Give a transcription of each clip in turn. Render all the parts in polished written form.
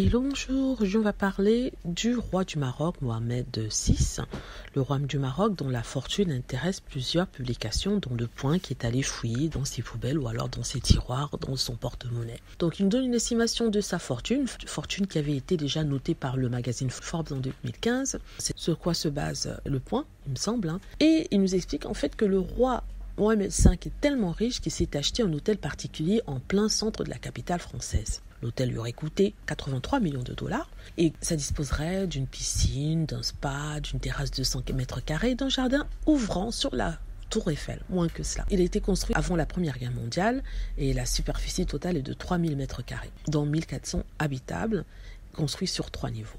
Hello, bonjour, aujourd'hui on va parler du roi du Maroc, Mohamed VI, le roi du Maroc dont la fortune intéresse plusieurs publications, dont Le Point qui est allé fouiller dans ses poubelles ou alors dans ses tiroirs, dans son porte-monnaie. Donc il nous donne une estimation de sa fortune qui avait été déjà notée par le magazine Forbes en 2015, c'est sur quoi se base Le Point, il me semble, et il nous explique en fait que le roi Mohamed V est tellement riche qu'il s'est acheté un hôtel particulier en plein centre de la capitale française. L'hôtel lui aurait coûté 83 millions de dollars et ça disposerait d'une piscine, d'un spa, d'une terrasse de 100 mètres carrés et d'un jardin ouvrant sur la Tour Eiffel, moins que cela. Il a été construit avant la Première Guerre mondiale et la superficie totale est de 3000 mètres carrés, dont 1400 habitables, construit sur 3 niveaux.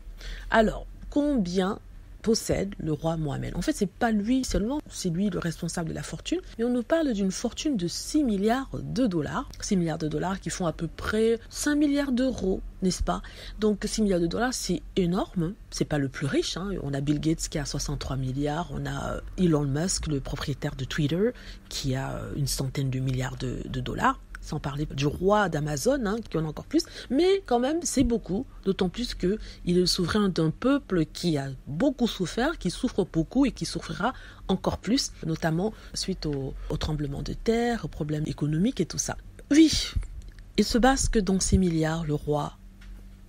Alors, combien possède le roi Mohamed? En fait, c'est pas lui seulement, c'est lui le responsable de la fortune, mais on nous parle d'une fortune de 6 milliards de dollars. 6 milliards de dollars qui font à peu près 5 milliards d'euros, n'est-ce pas? Donc 6 milliards de dollars, c'est énorme, c'est pas le plus riche, On a Bill Gates qui a 63 milliards, on a Elon Musk, le propriétaire de Twitter, qui a une centaine de milliards de dollars. Sans parler du roi d'Amazon, qui en a encore plus, mais quand même c'est beaucoup, d'autant plus qu'il est le souverain d'un peuple qui a beaucoup souffert, qui souffre beaucoup et qui souffrira encore plus, notamment suite au tremblement de terre, aux problèmes économiques et tout ça. Oui, il se base que dans ces milliards, le roi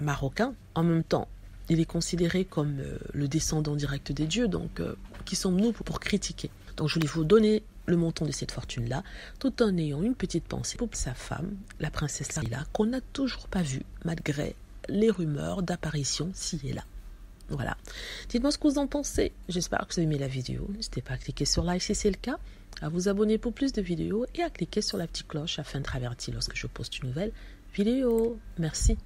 marocain, en même temps, il est considéré comme le descendant direct des dieux, donc qui sommes-nous pour critiquer? Donc je voulais vous donner le montant de cette fortune-là, tout en ayant une petite pensée pour sa femme, la princesse Laila, qu'on n'a toujours pas vue, malgré les rumeurs d'apparition ci et là. Voilà. Dites-moi ce que vous en pensez. J'espère que vous avez aimé la vidéo. N'hésitez pas à cliquer sur like si c'est le cas, à vous abonner pour plus de vidéos et à cliquer sur la petite cloche afin d'être averti lorsque je poste une nouvelle vidéo. Merci.